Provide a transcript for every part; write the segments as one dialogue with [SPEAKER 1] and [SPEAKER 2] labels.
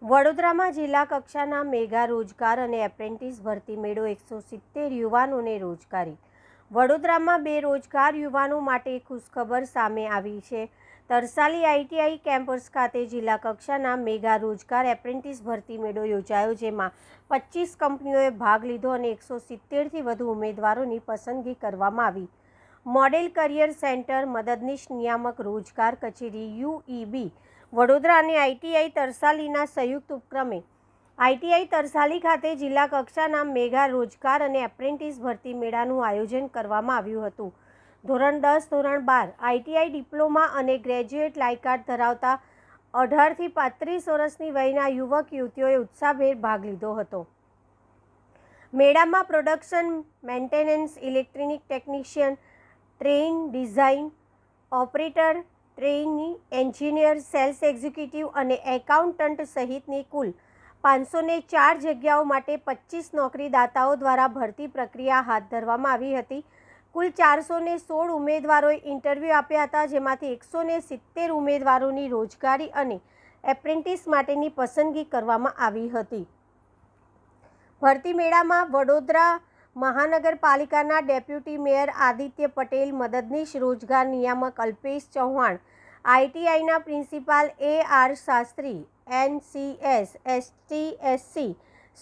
[SPEAKER 1] વડોદરામાં જિલ્લા કક્ષાના મેગા રોજગાર અને એપ્રેન્ટિસ ભરતી મેળો 170 યુવાનોને રોજગારી. વડોદરામાં બેરોજગાર યુવાનો માટે ખુશખબર સામે આવી છે. તરસાલી આઈટીઆઈ કેમ્પસ ખાતે જિલ્લા કક્ષાના મેગા રોજગાર એપ્રેન્ટિસ ભરતી મેળો યોજાયો, જેમાં 25 કંપનીઓએ ભાગ લીધો અને 170થી વધુ ઉમેદવારોની પસંદગી કરવામાં આવી. મોડેલ કરિયર સેન્ટર, મદદનીશ નિયામક રોજગાર કચેરી યુઈબી વડોદરા અને આઈટીઆઈ તરસાલીના સંયુક્ત ઉપક્રમે આઈટીઆઈ તરસાલી ખાતે જિલ્લા કક્ષાના મેગા રોજગાર અને એપ્રેન્ટિસ ભરતી મેળાનું આયોજન કરવામાં આવ્યું હતું. ધોરણ 10, ધોરણ 12, આઈટીઆઈ ડિપ્લોમા અને ગ્રેજ્યુએટ લાયકાત ધરાવતા 18થી 35 વર્ષની વયના યુવક યુવતીઓએ ઉત્સાહભેર ભાગ લીધો હતો. મેળામાં production, maintenance, electronic technician, train, design operator, trainee, engineer, sales executive અને એકાઉન્ટન્ટ સહિતની કુલ 504 જગ્યાઓ માટે 25 નોકરીદાતાઓ દ્વારા ભરતી પ્રક્રિયા હાથ ધરવામાં આવી હતી. કુલ 416 ઉમેદવારોએ ઇન્ટરવ્યૂ આપ્યા હતા, જેમાંથી 170 ઉમેદવારોની રોજગારી અને એપ્રેન્ટિસ માટેની પસંદગી કરવામાં આવી હતી. ભરતી મેળામાં વડોદરા મહાનગરપાલિકાના ડેપ્યુટી મેયર આદિત્ય પટેલ, મદદનીશ રોજગાર નિયામક અલ્પેશ ચૌહાણ, આઈટીઆઈના principal AR Shastri, NCS, STSC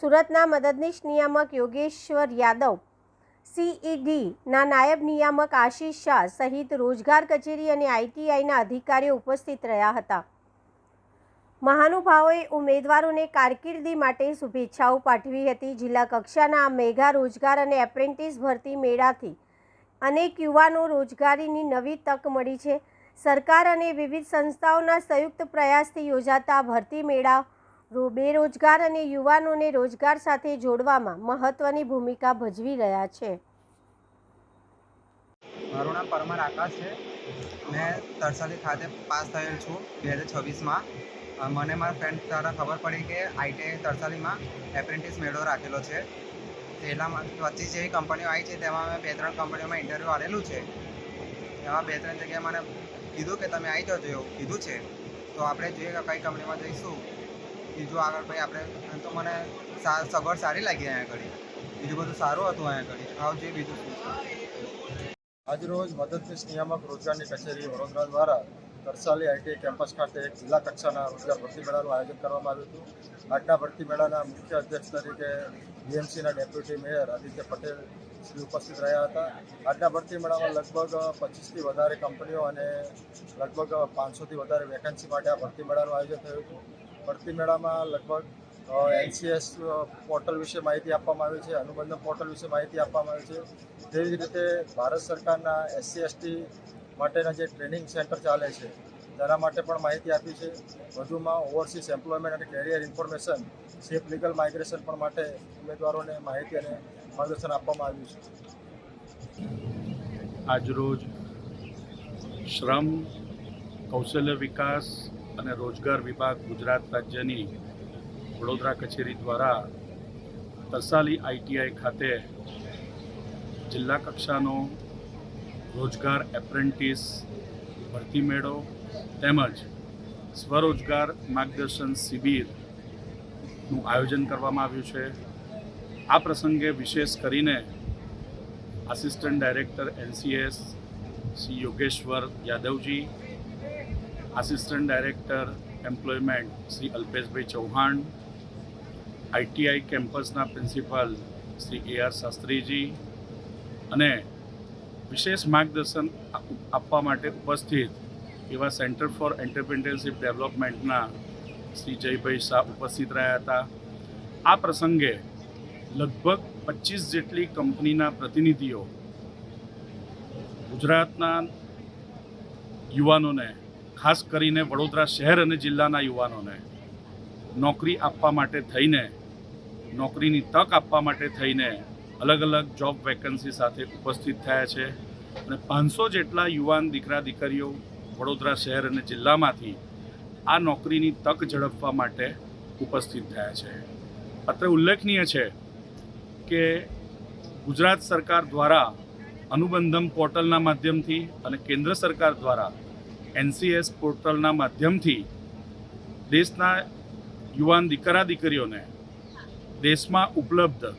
[SPEAKER 1] સુરતના મદદનીશ નિયામક યોગેશ્વર યાદવ, CEDના નાયબ નિયામક આશીષ શાહ સહિત રોજગાર કચેરી અને આઈટીઆઈના અધિકારીઓ ઉપસ્થિત રહ્યા હતા. મહાનુભાવોએ ઉમેદવારોને કારકિર્દી માટે શુભેચ્છાઓ પાઠવી હતી. જિલ્લા કક્ષાના આ મેગા રોજગાર અને એપ્રેન્ટિસ ભરતી મેળાથી અનેક યુવાનો રોજગારીની નવી તક મળી છે. સરકાર અને વિવિધ સંસ્થાઓના સંયુક્ત પ્રયાસથી યોજાતા ભરતી મેળા બેરોજગાર અને યુવાનોને રોજગાર સાથે જોડવામાં મહત્વની ભૂમિકા ભજવી રહ્યા છે.
[SPEAKER 2] મારું નામ પરમાર આકાશ છે. મેં તરસાલી ખાતે પાસ થયેલ છું 2026માં. મને મારા ફ્રેન્ડ દ્વારા ખબર પડી કે આઈટીઆઈ તરસાલીમાં એપ્રેન્ટિસ મેળો રાખેલો છે. તેમાં 25 જેવી કંપનીઓ આવી છે. તેમાં મેં 2-3 કંપનીઓમાં ઇન્ટરવ્યૂ આવેલું છે. એમાં 2-3 જગ્યાએ મને કીધું કે તમે આવી જજો એવું કીધું છે. તો આપણે જોઈએ કે કઈ કંપનીમાં જઈશું. બીજું આગળ ભાઈ આપણે તો મને સગવડ સારી લાગી. અહીંયા આગળ બીજું બધું સારું હતું. અહીંયા આગળ આવું જોઈએ બીજું શું છે.
[SPEAKER 3] આજરોજ મદદનીશ નિયામક રોજગારની કચેરી વડોદરા દ્વારા તરસાલી આઈટીઆઈ કેમ્પસ ખાતે એક જિલ્લા કક્ષાના રોજગાર ભરતી મેળાનું આયોજન કરવામાં આવ્યું હતું. આજના ભરતી મેળાના મુખ્ય અધ્યક્ષ તરીકે BMCના ડેપ્યુટી મેયર આદિત્ય પટેલ શ્રી ઉપસ્થિત રહ્યા હતા. આજના ભરતી મેળામાં લગભગ 25થી વધારે કંપનીઓ અને લગભગ 500થી વધારે વેકેન્સી માટે આ ભરતી મેળાનું આયોજન થયું હતું. ભરતી મેળામાં લગભગ NCS પોર્ટલ વિશે માહિતી આપવામાં આવી છે, અનુબંધન પોર્ટલ વિશે માહિતી આપવામાં આવી છે. તેવી જ રીતે ભારત સરકારના SC/ST માટેના જે ટ્રેનિંગ સેન્ટર ચાલે છે તેના માટે પણ માહિતી આપી છે. વધુમાં ઓવરસીઝ એમ્પ્લોયમેન્ટ અને career information, safe legal migration પણ માટે ઉમેદવારોને માહિતી અને માર્ગદર્શન આપવામાં આવ્યું છે.
[SPEAKER 4] આજરોજ શ્રમ, કૌશલ્ય વિકાસ અને રોજગાર વિભાગ ગુજરાત રાજ્યની વડોદરા કચેરી દ્વારા તરસાલી આઈટીઆઈ ખાતે જિલ્લા કક્ષાનો રોજગાર એપ્રેન્ટિસ ભરતી મેળો તેમજ સ્વરોજગાર માર્ગદર્શન શિબિરનું આયોજન કરવામાં આવ્યું છે. આ પ્રસંગે વિશેષ કરીને assistant director NCS Shri Yogeshwar Yadavji, assistant director employment Shri અલ્પેશભાઈ ચૌહાણ, આઈટીઆઈ કેમ્પસના પ્રિન્સિપાલ શ્રી AR શાસ્ત્રીજી અને વિશેષ માર્ગદર્શન આપવા માટે ઉપસ્થિત એવા સેન્ટર ફોર એન્ટરપ્રિન્યોરશિપ ડેવલપમેન્ટના શ્રી જયભાઈ શાહ ઉપસ્થિત રહ્યા હતા. આ પ્રસંગે લગભગ 25 જેટલી કંપનીના પ્રતિનિધિઓ ગુજરાતના યુવાનોને, ખાસ કરીને વડોદરા શહેર અને જિલ્લાના યુવાનોને નોકરી આપવા માટે થઈને, નોકરીની તક આપવા માટે થઈને અલગ અલગ જોબ વેકન્સી સાથે ઉપસ્થિત થયા છે. અને 500 જેટલા યુવાન દીકરા દીકરીઓ વડોદરા શહેર અને જિલ્લામાંથી આ નોકરીની તક ઝડપવા માટે ઉપસ્થિત થયા છે. અત્રે ઉલ્લેખનીય છે કે ગુજરાત સરકાર દ્વારા અનુબંધમ પોર્ટલના માધ્યમથી અને કેન્દ્ર સરકાર દ્વારા NCS પોર્ટલના માધ્યમથી દેશના યુવાન દીકરા દીકરીઓને દેશમાં ઉપલબ્ધ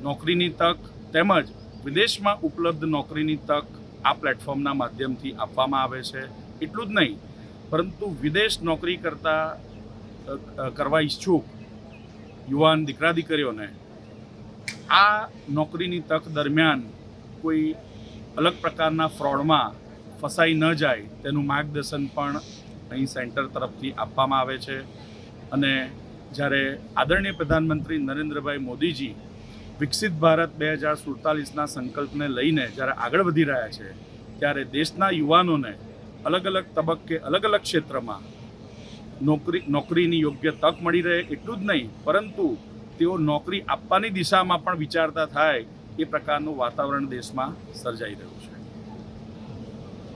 [SPEAKER 4] નોકરીની તક તેમજ વિદેશમાં ઉપલબ્ધ નોકરીની તક આ પ્લેટફોર્મના માધ્યમથી આપવામાં આવે છે. એટલું જ નહીં, પરંતુ વિદેશ નોકરી કરવા ઈચ્છુક યુવાન દીકરા દીકરીઓને આ નોકરીની તક દરમિયાન કોઈ અલગ પ્રકારના ફ્રોડમાં ફસાઈ ન જાય તેનું માર્ગદર્શન પણ અહીં સેન્ટર તરફથી આપવામાં આવે છે. અને જ્યારે આદરણીય પ્રધાનમંત્રી નરેન્દ્રભાઈ મોદીજી વિકસિત ભારત 2047ના સંકલ્પને લઈને જ્યારે આગળ વધી રહ્યા છે, ત્યારે દેશના યુવાનોને અલગ અલગ તબક્કે અલગ અલગ ક્ષેત્રમાં નોકરીની યોગ્ય તક મળી રહે એટલું જ નહીં, પરંતુ તેઓ નોકરી આપવાની દિશામાં પણ વિચારતા થાય એ પ્રકારનું વાતાવરણ દેશમાં સર્જાઈ રહ્યું છે.